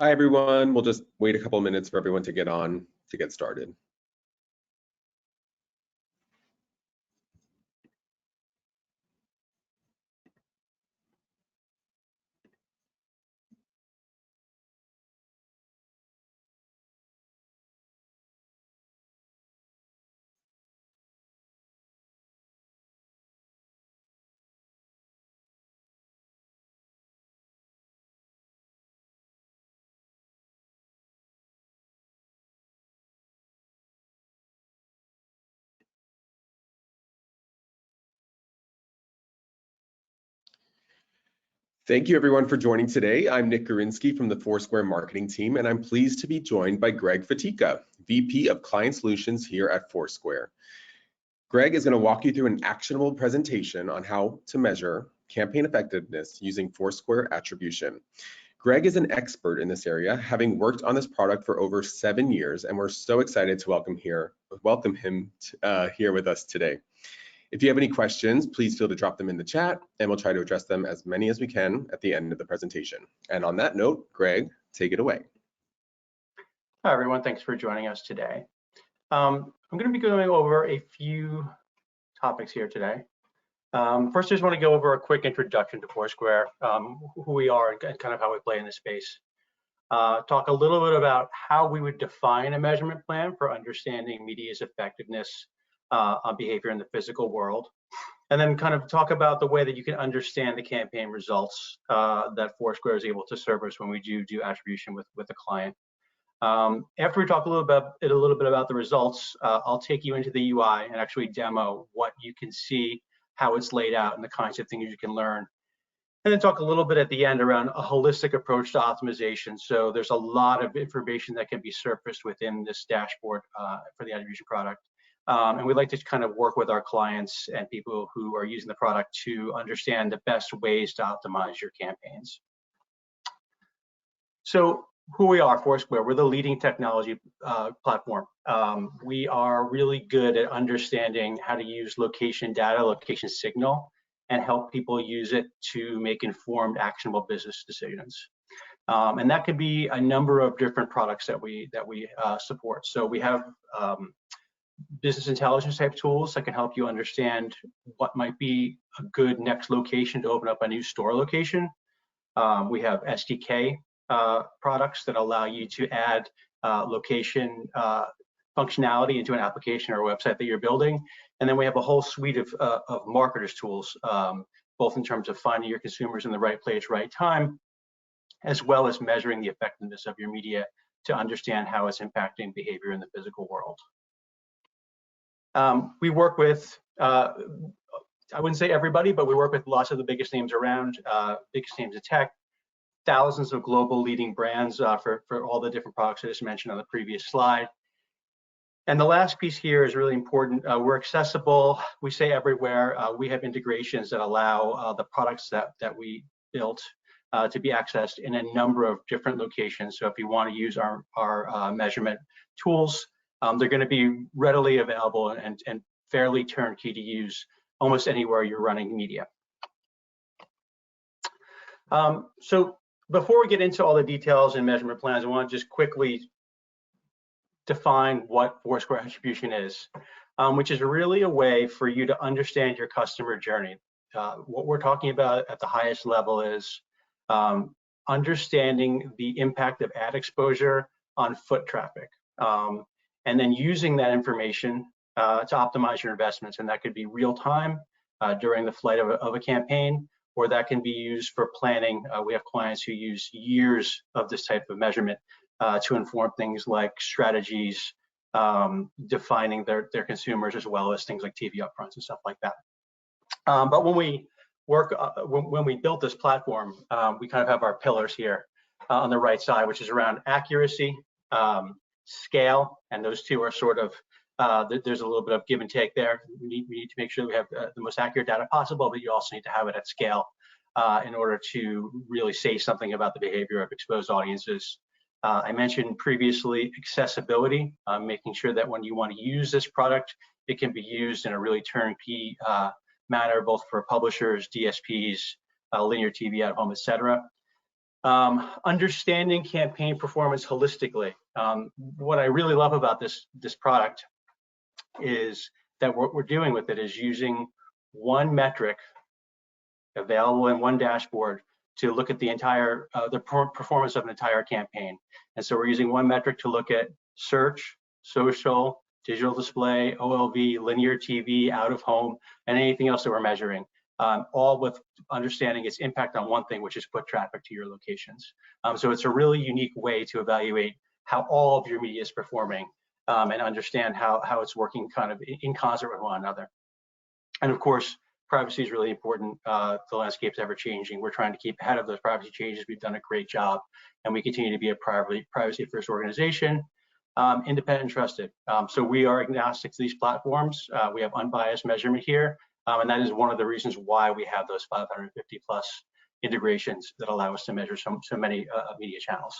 Hi, everyone. We'll just wait a couple of minutes for everyone to get on to get started. Thank you, everyone, for joining today. I'm Nick Gorinsky from the Foursquare marketing team, and I'm pleased to be joined by Greg Fatica, VP of Client Solutions here at Foursquare. Greg is going to walk you through an actionable presentation on how to measure campaign effectiveness using Foursquare Attribution. Greg is an expert in this area, having worked on this product for over 7 years, and we're so excited to welcome him here with us today. If you have any questions, please feel to drop them in the chat, and we'll try to address them as many as we can at the end of the presentation. And on that note, Greg, take it away. Hi, everyone. Thanks for joining us today. I'm going to be going over a few topics here today. First, I just want to go over a quick introduction to Foursquare, who we are and kind of how we play in this space. Talk a little bit about how we would define a measurement plan for understanding media's effectiveness on behavior in the physical world, and then kind of talk about the way that you can understand the campaign results that Foursquare is able to serve us when we do attribution with a client. After we talk a little bit about the results, I'll take you into the UI and actually demo what you can see, how it's laid out, and the kinds of things you can learn. And then talk a little bit at the end around a holistic approach to optimization. So there's a lot of information that can be surfaced within this dashboard for the attribution product. And we'd like to kind of work with our clients and people who are using the product to understand the best ways to optimize your campaigns. So who we are, Foursquare, we're the leading technology platform. We are really good at understanding how to use location data, location signal, and help people use it to make informed, actionable business decisions. And that could be a number of different products that we support. So we have business intelligence type tools that can help you understand what might be a good next location to open up a new store location. We have SDK products that allow you to add location functionality into an application or a website that you're building. And then we have a whole suite of marketers tools, both in terms of finding your consumers in the right place, right time, as well as measuring the effectiveness of your media to understand how it's impacting behavior in the physical world. We work with, I wouldn't say everybody, but we work with lots of the biggest names around, biggest names of tech, thousands of global leading brands for all the different products I just mentioned on the previous slide. And the last piece here is really important. We're accessible, we say everywhere. We have integrations that allow the products that we built to be accessed in a number of different locations. So if you want to use our measurement tools, they're going to be readily available and fairly turnkey to use almost anywhere you're running media. So before we get into all the details and measurement plans, I want to just quickly define what Foursquare Attribution is, which is really a way for you to understand your customer journey. What we're talking about at the highest level is understanding the impact of ad exposure on foot traffic. And then using that information to optimize your investments. And that could be real time during the flight of a campaign, or that can be used for planning. We have clients who use years of this type of measurement to inform things like strategies, defining their consumers, as well as things like TV upfronts and stuff like that. But when we work, when we built this platform, we kind of have our pillars here on the right side, which is around accuracy, scale, and those two are sort of, there's a little bit of give and take there. We need to make sure that we have the most accurate data possible, but you also need to have it at scale in order to really say something about the behavior of exposed audiences. I mentioned previously accessibility, making sure that when you want to use this product, it can be used in a really turnkey manner, both for publishers, DSPs, linear TV at home, etc. Understanding campaign performance holistically. What I really love about this product is that what we're doing with it is using one metric available in one dashboard to look at the entire performance of an entire campaign. And so we're using one metric to look at search, social, digital display, OLV, linear TV, out of home, and anything else that we're measuring, all with understanding its impact on one thing, which is foot traffic to your locations. So it's a really unique way to evaluate how all of your media is performing and understand how it's working kind of in concert with one another. And of course, privacy is really important. The landscape's ever changing. We're trying to keep ahead of those privacy changes. We've done a great job, and we continue to be a privacy first organization, independent and trusted. So we are agnostic to these platforms. We have unbiased measurement here, and that is one of the reasons why we have those 550 plus integrations that allow us to measure so many media channels.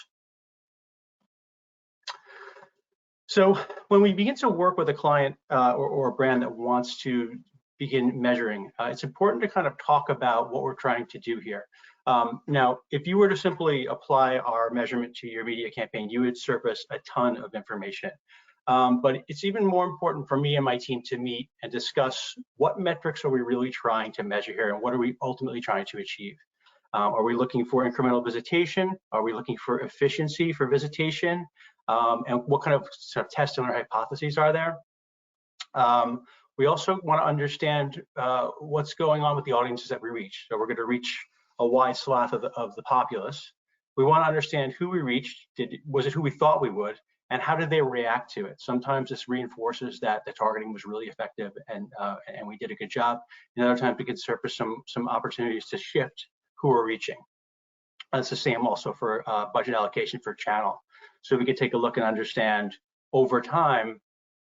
So when we begin to work with a client or a brand that wants to begin measuring, it's important to kind of talk about what we're trying to do here. Now, if you were to simply apply our measurement to your media campaign, you would surface a ton of information. But it's even more important for me and my team to meet and discuss what metrics are we really trying to measure here and what are we ultimately trying to achieve. Are we looking for incremental visitation? Are we looking for efficiency for visitation? And what kind of sort of tests and hypotheses are there? We also want to understand what's going on with the audiences that we reach. So we're going to reach a wide swath of the populace. We want to understand who we reached. Was it who we thought we would? And how did they react to it? Sometimes this reinforces that the targeting was really effective and we did a good job. And other times we can surface some opportunities to shift who we're reaching. And it's the same also for budget allocation for channel. So we could take a look and understand over time,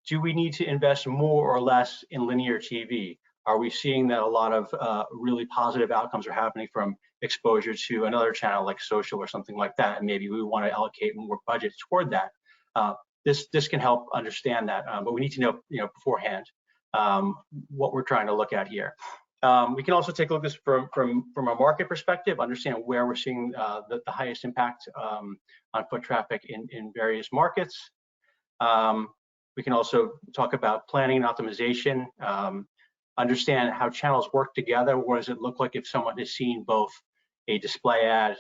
do we need to invest more or less in linear TV? Are we seeing that a lot of really positive outcomes are happening from exposure to another channel like social or something like that? And maybe we want to allocate more budget toward that. This can help understand that, but we need to know beforehand what we're trying to look at here. We can also take a look at this from a market perspective, understand where we're seeing the highest impact on foot traffic in various markets. We can also talk about planning and optimization, understand how channels work together. What does it look like if someone has seen both a display ad,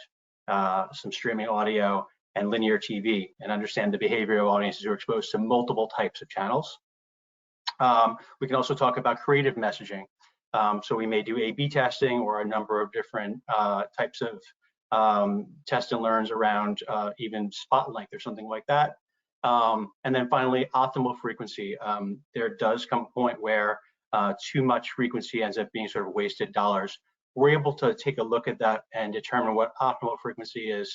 some streaming audio, and linear TV, and understand the behavior of audiences who are exposed to multiple types of channels. We can also talk about creative messaging. So we may do A/B testing or a number of different types of test and learns around even spot length or something like that. And then finally, optimal frequency. There does come a point where too much frequency ends up being sort of wasted dollars. We're able to take a look at that and determine what optimal frequency is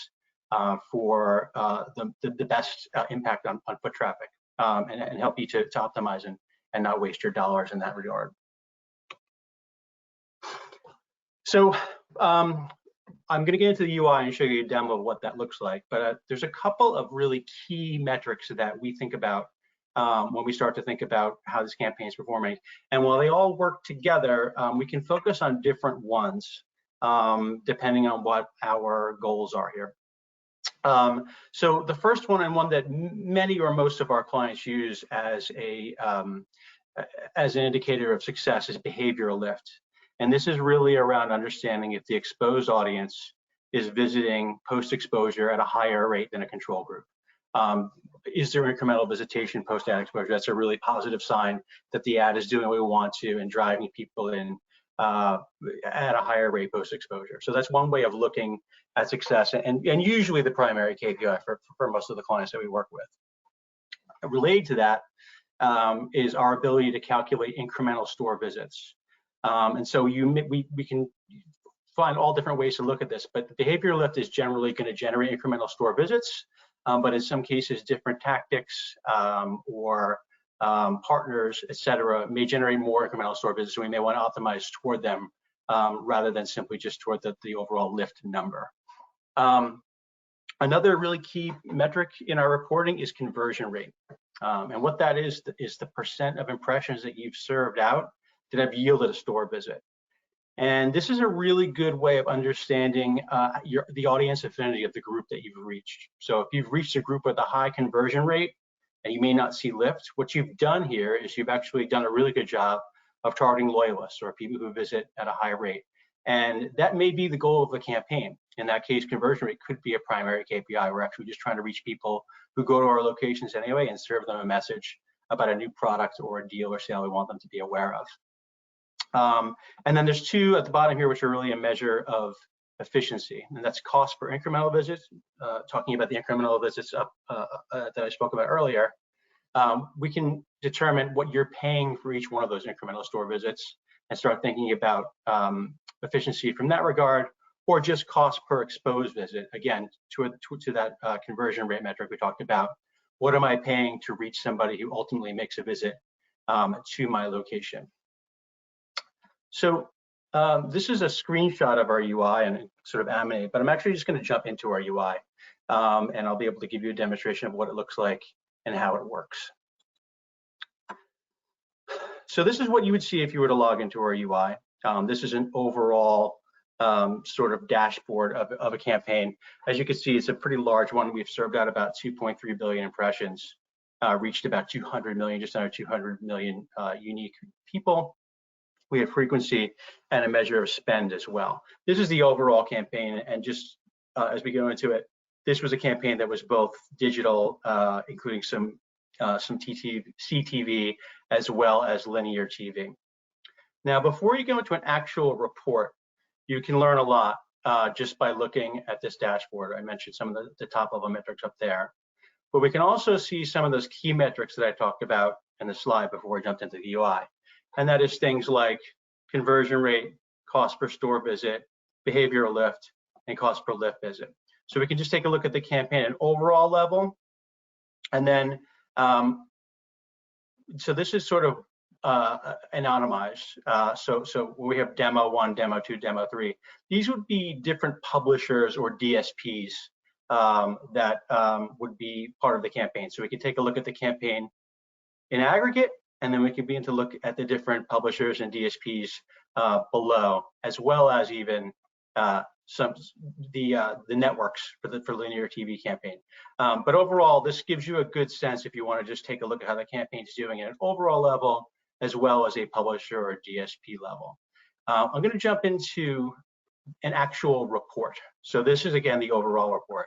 for the best impact on foot traffic and help you to optimize and not waste your dollars in that regard. So I'm going to get into the UI and show you a demo of what that looks like, but there's a couple of really key metrics that we think about when we start to think about how this campaign is performing. And while they all work together, we can focus on different ones depending on what our goals are here. So the first one, and one that many or most of our clients use as an indicator of success, is behavioral lift. And this is really around understanding if the exposed audience is visiting post-exposure at a higher rate than a control group. Is there incremental visitation post-ad exposure? That's a really positive sign that the ad is doing what we want to and driving people in at a higher rate post-exposure. So that's one way of looking at success, and usually the primary KPI for most of the clients that we work with. Related to that is our ability to calculate incremental store visits. And so we can find all different ways to look at this, but the behavior lift is generally going to generate incremental store visits, but in some cases, different tactics or partners, et cetera, may generate more incremental store visits. So we may want to optimize toward them rather than simply just toward the overall lift number. Another really key metric in our reporting is conversion rate. And what that is the percent of impressions that you've served out that have yielded a store visit. And this is a really good way of understanding the audience affinity of the group that you've reached. So if you've reached a group with a high conversion rate and you may not see lift, what you've done here is you've actually done a really good job of targeting loyalists or people who visit at a high rate. And that may be the goal of the campaign. In that case, conversion rate could be a primary KPI. We're actually just trying to reach people who go to our locations anyway and serve them a message about a new product or a deal or sale we want them to be aware of. And then there's two at the bottom here, which are really a measure of efficiency, and that's cost per incremental visit. Talking about the incremental visits up that I spoke about earlier, we can determine what you're paying for each one of those incremental store visits and start thinking about efficiency from that regard, or just cost per exposed visit. Again, to that conversion rate metric we talked about. What am I paying to reach somebody who ultimately makes a visit to my location? So this is a screenshot of our UI and sort of animate, but I'm actually just going to jump into our UI and I'll be able to give you a demonstration of what it looks like and how it works. So this is what you would see if you were to log into our UI. This is an overall sort of dashboard of a campaign. As you can see, it's a pretty large one. We've served out about 2.3 billion impressions, reached about 200 million, just under 200 million unique people. We have frequency and a measure of spend as well. This is the overall campaign, and just as we go into it, this was a campaign that was both digital, including some CTV, as well as linear TV. Now, before you go into an actual report, you can learn a lot just by looking at this dashboard. I mentioned some of the top level metrics up there, but we can also see some of those key metrics that I talked about in the slide before we jumped into the UI. And that is things like conversion rate, cost per store visit, behavioral lift, and cost per lift visit. So we can just take a look at the campaign at an overall level. And then, so this is sort of anonymized. So we have demo 1, demo 2, demo 3. These would be different publishers or DSPs that would be part of the campaign. So we can take a look at the campaign in aggregate, and then we can begin to look at the different publishers and DSPs below, as well as even the networks for linear TV campaign. But overall, this gives you a good sense if you want to just take a look at how the campaign is doing at an overall level, as well as a publisher or DSP level. I'm going to jump into an actual report. So this is, again, the overall report.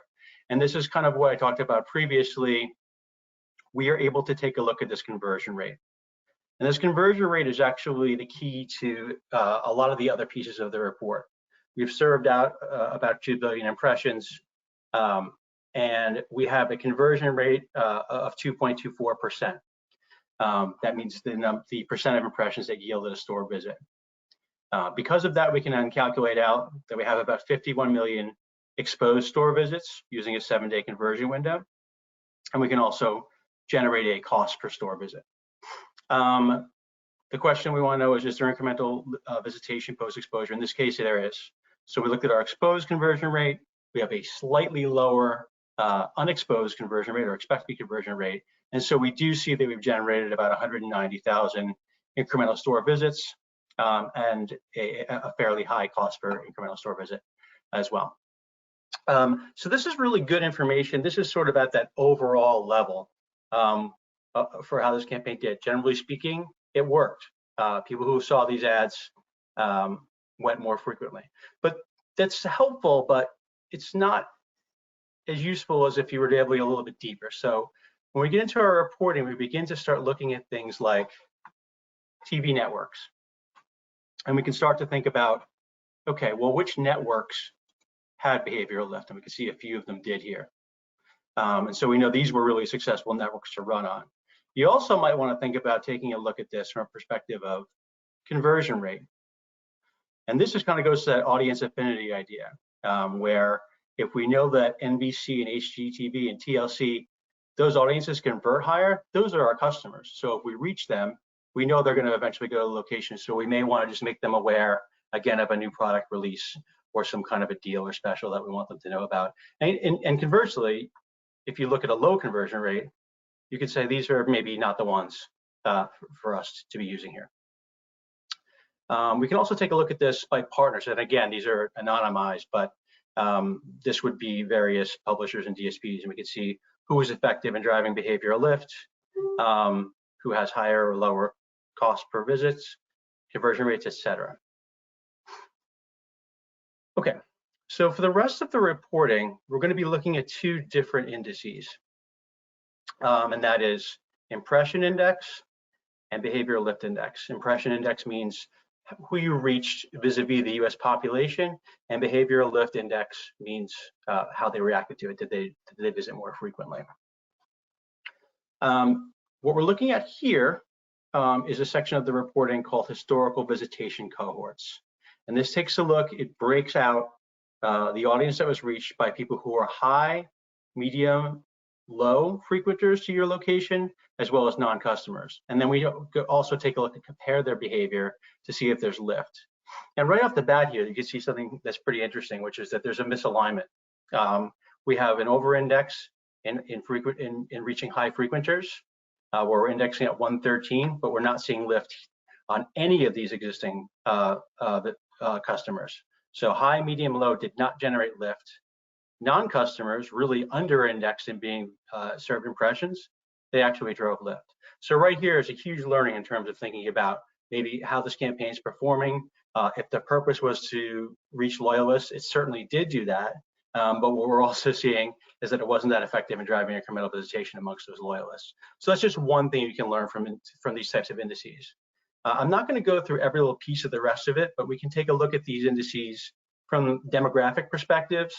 And this is kind of what I talked about previously. We are able to take a look at this conversion rate. And this conversion rate is actually the key to a lot of the other pieces of the report. We've served out about 2 billion impressions, and we have a conversion rate of 2.24%. That means the percent of impressions that yielded a store visit. Because of that, we can then calculate out that we have about 51 million exposed store visits using a 7-day conversion window. And we can also generate a cost per store visit. The question we want to know is there incremental visitation post-exposure? In this case, there is. So we looked at our exposed conversion rate. We have a slightly lower unexposed conversion rate or expected conversion rate. And so we do see that we've generated about 190,000 incremental store visits and a fairly high cost per incremental store visit as well. So this is really good information. This is sort of at that overall level for how this campaign did. Generally speaking, it worked. People who saw these ads went more frequently. But that's helpful, but it's not as useful as if you were able to go a little bit deeper. So when we get into our reporting, we begin to start looking at things like TV networks. And we can start to think about, okay, well, which networks had behavioral lift? And we can see a few of them did here. And so we know these were really successful networks to run on. You also might want to think about taking a look at this from a perspective of conversion rate. And this just kind of goes to that audience affinity idea, where if we know that NBC and HGTV and TLC, those audiences convert higher, those are our customers. So if we reach them, we know they're going to eventually go to the location. So we may want to just make them aware, again, of a new product release or some kind of a deal or special that we want them to know about. And conversely, if you look at a low conversion rate, you could say these are maybe not the ones for us to be using here. We can also take a look at this by partners. And again, these are anonymized, but this would be various publishers and DSPs. And we can see who is effective in driving behavioral lift, who has higher or lower cost per visits, conversion rates, etc. Okay, so for the rest of the reporting, we're going to be looking at two different indices. And that is impression index and behavioral lift index. Impression index means who you reached vis-a-vis the US population, and behavioral lift index means how they reacted to it. Did they visit more frequently? What we're looking at here is a section of the reporting called historical visitation cohorts. And this takes a look, it breaks out the audience that was reached by people who are high, medium, low frequenters to your location, as well as non-customers. And then we also take a look and compare their behavior to see if there's lift. And right off the bat here, you can see something that's pretty interesting, which is that there's a misalignment. We have an over-index in reaching high frequenters, where we're indexing at 113, but we're not seeing lift on any of these existing customers. So high, medium, low did not generate lift. Non-customers really under-indexed in being served impressions, they actually drove lift. So right here is a huge learning in terms of thinking about maybe how this campaign is performing. If the purpose was to reach loyalists, it certainly did do that. But what we're also seeing is that it wasn't that effective in driving incremental visitation amongst those loyalists. So that's just one thing you can learn from these types of indices. I'm not going to go through every little piece of the rest of it, but we can take a look at these indices from demographic perspectives.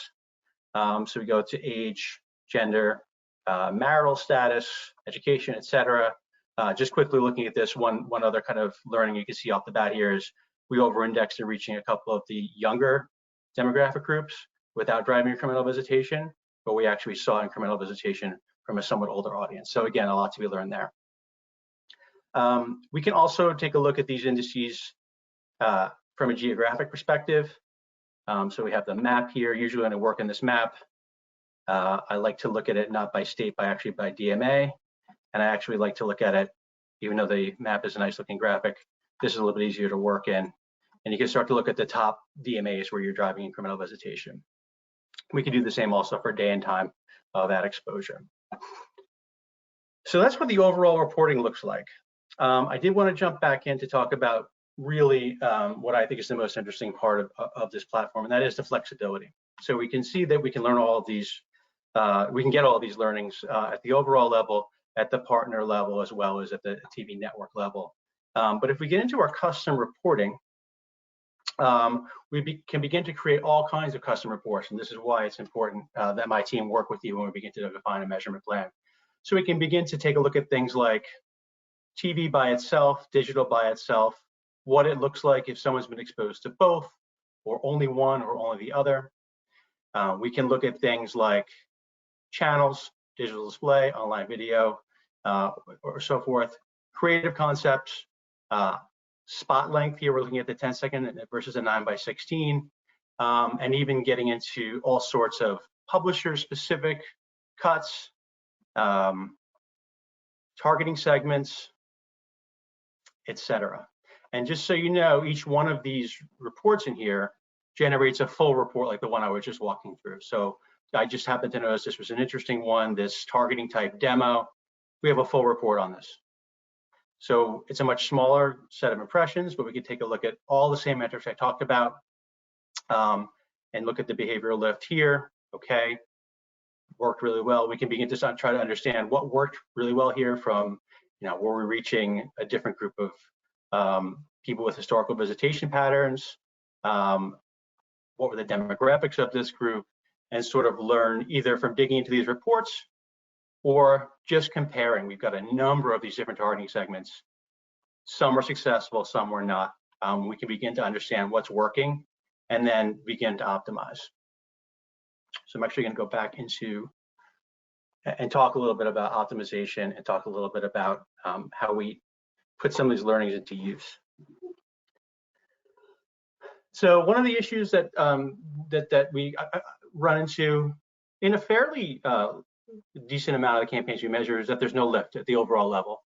So we go to age, gender, marital status, education, etc. Just quickly looking at this, one other kind of learning you can see off the bat here is we over-indexed in reaching a couple of the younger demographic groups without driving incremental visitation, but we actually saw incremental visitation from a somewhat older audience. So again, a lot to be learned there. We can also take a look at these indices from a geographic perspective. So we have the map here. Usually when I work in this map, I like to look at it not by state, but actually by DMA. And I actually like to look at it, even though the map is a nice looking graphic, this is a little bit easier to work in. And you can start to look at the top DMAs where you're driving incremental visitation. We can do the same also for day and time of that exposure. So that's what the overall reporting looks like. I did want to jump back in to talk about really what I think is the most interesting part of this platform, and that is the flexibility. So we can see that we can learn all of these, we can get all of these learnings at the overall level, at the partner level, as well as at the TV network level. But if we get into our custom reporting, we can begin to create all kinds of custom reports, and this is why it's important that my team work with you when we begin to define a measurement plan. So we can begin to take a look at things like TV by itself, digital by itself, what it looks like if someone's been exposed to both, or only one, or only the other. We can look at things like channels, digital display, online video, or so forth, creative concepts, spot length. Here we're looking at the 10-second versus a 9:16, and even getting into all sorts of publisher-specific cuts, targeting segments, etc. And just so you know, each one of these reports in here generates a full report like the one I was just walking through. So I just happened to notice this was an interesting one, this targeting type demo. We have a full report on this. So it's a much smaller set of impressions, but we can take a look at all the same metrics I talked about and look at the behavioral lift here. Okay, worked really well. We can begin to try to understand what worked really well here from, were we reaching a different group of people with historical visitation patterns? What were the demographics of this group? And sort of learn either from digging into these reports or just comparing. We've got a number of these different targeting segments. Some were successful, some were not. We can begin to understand what's working and then begin to optimize. So I'm actually going to go back into and talk a little bit about optimization and talk a little bit about how we put some of these learnings into use. So one of the issues that that we run into in a fairly decent amount of the campaigns we measure is that there's no lift at the overall level.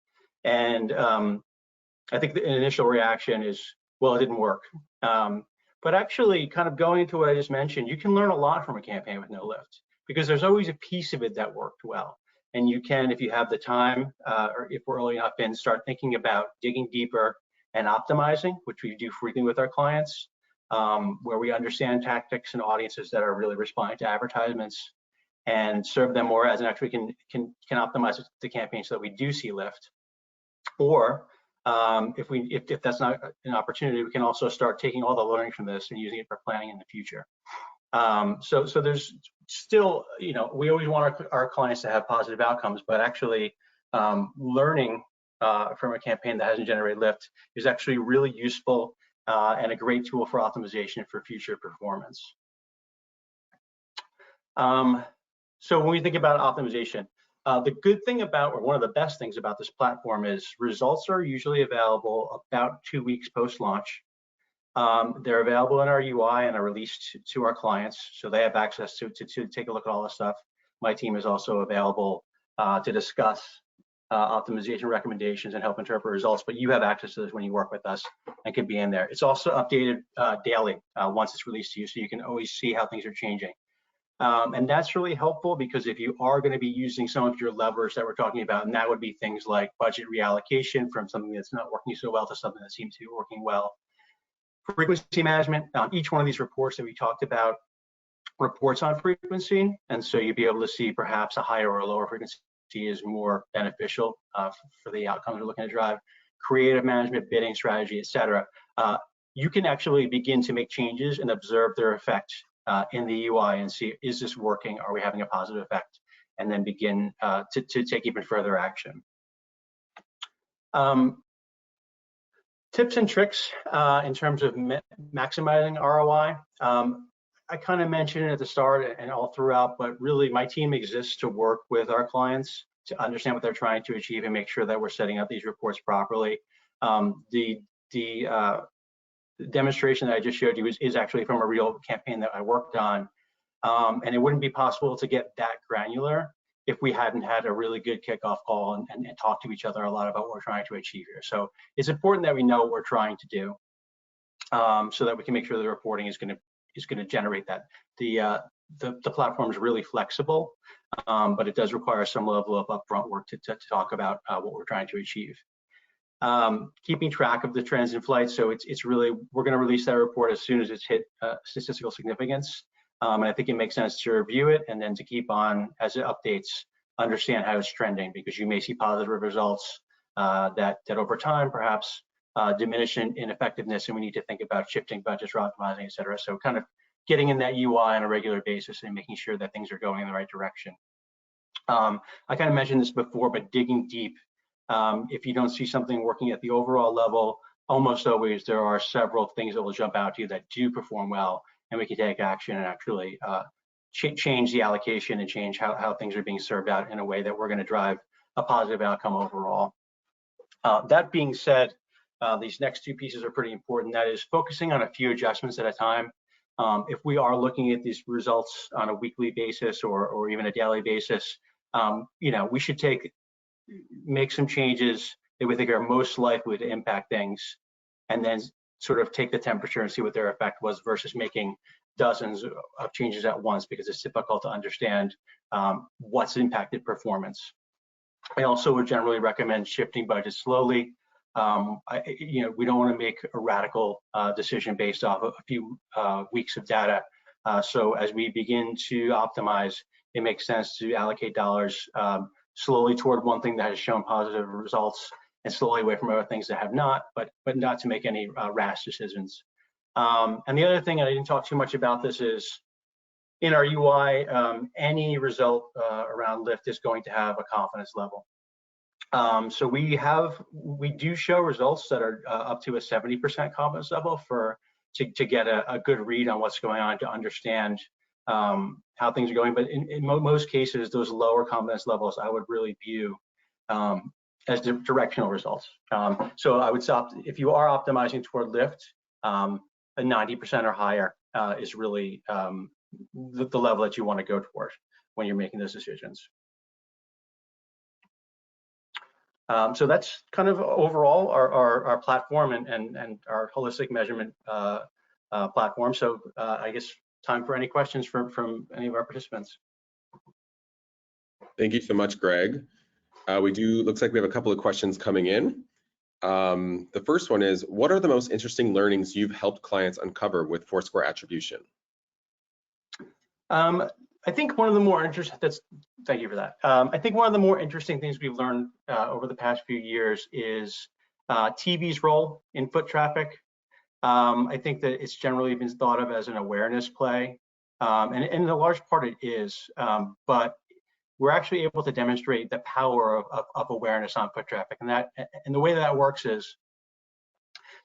And I think the initial reaction is well, it didn't work. But actually, kind of going into what I just mentioned, you can learn a lot from a campaign with no lift, because there's always a piece of it that worked well. And you can, if you have the time, or if we're early enough in, start thinking about digging deeper and optimizing, which we do frequently with our clients, where we understand tactics and audiences that are really responding to advertisements, and serve them more as an actually can optimize the campaign so that we do see lift. Or if that's not an opportunity, we can also start taking all the learning from this and using it for planning in the future. So there's still, we always want our clients to have positive outcomes, but actually learning from a campaign that hasn't generated lift is actually really useful and a great tool for optimization for future performance. So when we think about optimization, the good thing about, or one of the best things about this platform is results are usually available about 2 weeks post-launch. They're available in our UI and are released to our clients, so they have access to take a look at all this stuff. My team is also available to discuss optimization recommendations and help interpret results, but you have access to this when you work with us and can be in there. It's also updated daily once it's released to you, so you can always see how things are changing. And that's really helpful, because if you are going to be using some of your levers that we're talking about, and that would be things like budget reallocation from something that's not working so well to something that seems to be working well, frequency management, each one of these reports that we talked about reports on frequency, and so you'd be able to see perhaps a higher or a lower frequency is more beneficial for the outcomes we're looking to drive. Creative management, bidding strategy, etc. You can actually begin to make changes and observe their effect in the UI and see, is this working? Are we having a positive effect? And then begin to take even further action. Tips and tricks in terms of maximizing ROI. I kind of mentioned it at the start and all throughout, but really my team exists to work with our clients to understand what they're trying to achieve and make sure that we're setting up these reports properly. The demonstration that I just showed you is actually from a real campaign that I worked on, and it wouldn't be possible to get that granular if we hadn't had a really good kickoff call and talk to each other a lot about what we're trying to achieve here. So it's important that we know what we're trying to do, so that we can make sure the reporting is going to generate that. The platform is really flexible, but it does require some level of upfront work to talk about what we're trying to achieve. Keeping track of the trends in flight. So it's really, we're going to release that report as soon as it's hit statistical significance. And I think it makes sense to review it and then to keep on, as it updates, understand how it's trending, because you may see positive results that over time perhaps diminish in effectiveness, and we need to think about shifting budgets or optimizing, et cetera. So kind of getting in that UI on a regular basis and making sure that things are going in the right direction. I kind of mentioned this before, but digging deep. If you don't see something working at the overall level, almost always there are several things that will jump out to you that do perform well, and we can take action and actually change the allocation and change how things are being served out in a way that we're going to drive a positive outcome overall. That being said, these next two pieces are pretty important. That is focusing on a few adjustments at a time. If we are looking at these results on a weekly basis or even a daily basis, we should make some changes that we think are most likely to impact things, and then sort of take the temperature and see what their effect was, versus making dozens of changes at once, because it's difficult to understand what's impacted performance. I also would generally recommend shifting budgets slowly. We don't want to make a radical decision based off of a few weeks of data. So as we begin to optimize, it makes sense to allocate dollars slowly toward one thing that has shown positive results and slowly away from other things that have not, but not to make any rash decisions. And the other thing, and I didn't talk too much about this, is in our UI, any result around lift is going to have a confidence level. So we do show results that are up to a 70% confidence level to get a good read on what's going on, to understand how things are going. But in most cases, those lower confidence levels I would really view as directional results. So I would stop, if you are optimizing toward lift, a 90% or higher is really the level that you want to go toward when you're making those decisions. So that's kind of overall our platform and our holistic measurement platform. So I guess time for any questions from any of our participants. Thank you so much, Greg. Looks like we have a couple of questions coming in. The first one is, what are the most interesting learnings you've helped clients uncover with Foursquare Attribution? I think one of the more interesting, thank you for that. I think one of the more interesting things we've learned over the past few years is TV's role in foot traffic. I think that it's generally been thought of as an awareness play, and in a large part it is, but we're actually able to demonstrate the power of awareness on foot traffic. And the way that works is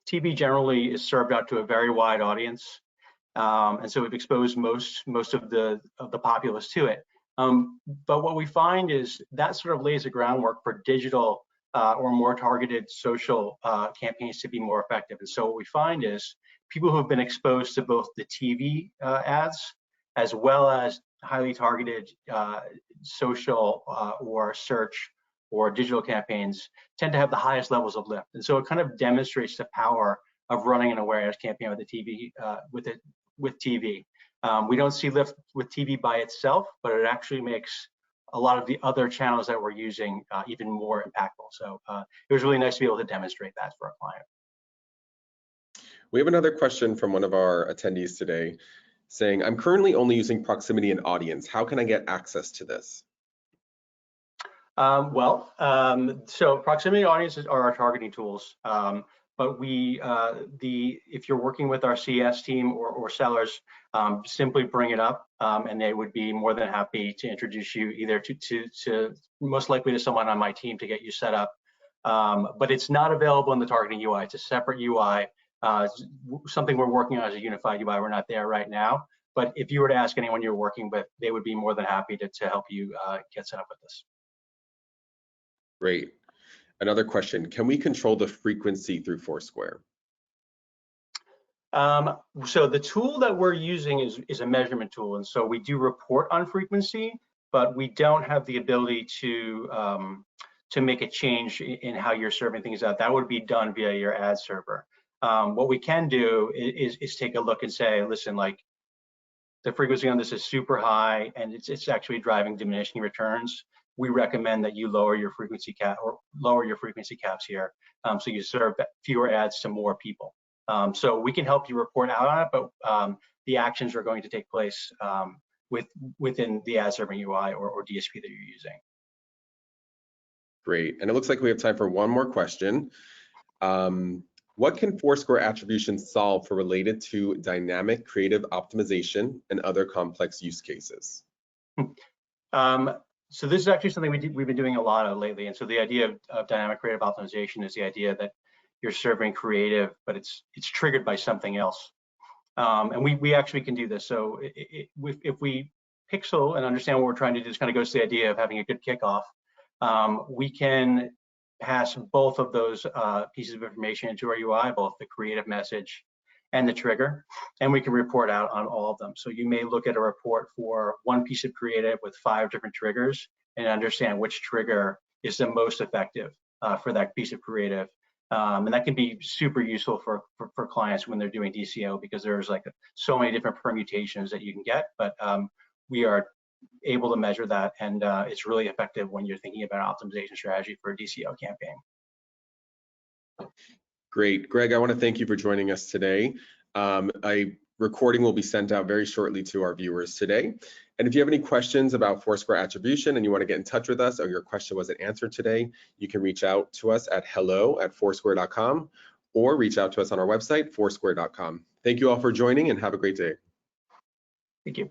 TV generally is served out to a very wide audience. And so we've exposed most of the populace to it. But what we find is that sort of lays the groundwork for digital or more targeted social campaigns to be more effective. And so what we find is people who have been exposed to both the TV ads as well as highly targeted social or search or digital campaigns tend to have the highest levels of lift. And so it kind of demonstrates the power of running an awareness campaign with the TV with TV. We don't see lift with TV by itself, but it actually makes a lot of the other channels that we're using even more impactful. So it was really nice to be able to demonstrate that for a client. We have another question from one of our attendees today saying, I'm currently only using proximity and audience. How can I get access to this? So proximity audiences are our targeting tools. But if you're working with our CS team or sellers, simply bring it up, and they would be more than happy to introduce you either to most likely to someone on my team to get you set up. But it's not available in the targeting UI. It's a separate UI, something we're working on as a unified UI. We're not there right now. But if you were to ask anyone you're working with, they would be more than happy to help you get set up with this. Great. Another question, can we control the frequency through Foursquare? So the tool that we're using is a measurement tool. And so we do report on frequency, but we don't have the ability to make a change in how you're serving things out. That would be done via your ad server. What we can do is take a look and say, listen, like the frequency on this is super high and it's actually driving diminishing returns. We recommend that you lower your frequency cap or lower your frequency caps here, so you serve fewer ads to more people. So we can help you report out on it, but the actions are going to take place within the ad serving UI or DSP that you're using. Great, and it looks like we have time for one more question. What can Foursquare Attribution solve for related to dynamic creative optimization and other complex use cases? So this is actually something we've been doing a lot of lately. And so the idea of dynamic creative optimization is the idea that you're serving creative, but it's triggered by something else. And we actually can do this. So if we pixel and understand what we're trying to do, this kind of goes to the idea of having a good kickoff. We can pass both of those pieces of information into our UI, both the creative message and the trigger, and we can report out on all of them. So you may look at a report for one piece of creative with 5 different triggers and understand which trigger is the most effective for that piece of creative. And that can be super useful for clients when they're doing DCO, because there's like so many different permutations that you can get, but we are able to measure that, and it's really effective when you're thinking about optimization strategy for a DCO campaign. Great, Greg, I want to thank you for joining us today. A recording will be sent out very shortly to our viewers today. And if you have any questions about Foursquare Attribution and you want to get in touch with us, or your question wasn't answered today, you can reach out to us at hello@foursquare.com or reach out to us on our website, foursquare.com. Thank you all for joining and have a great day. Thank you.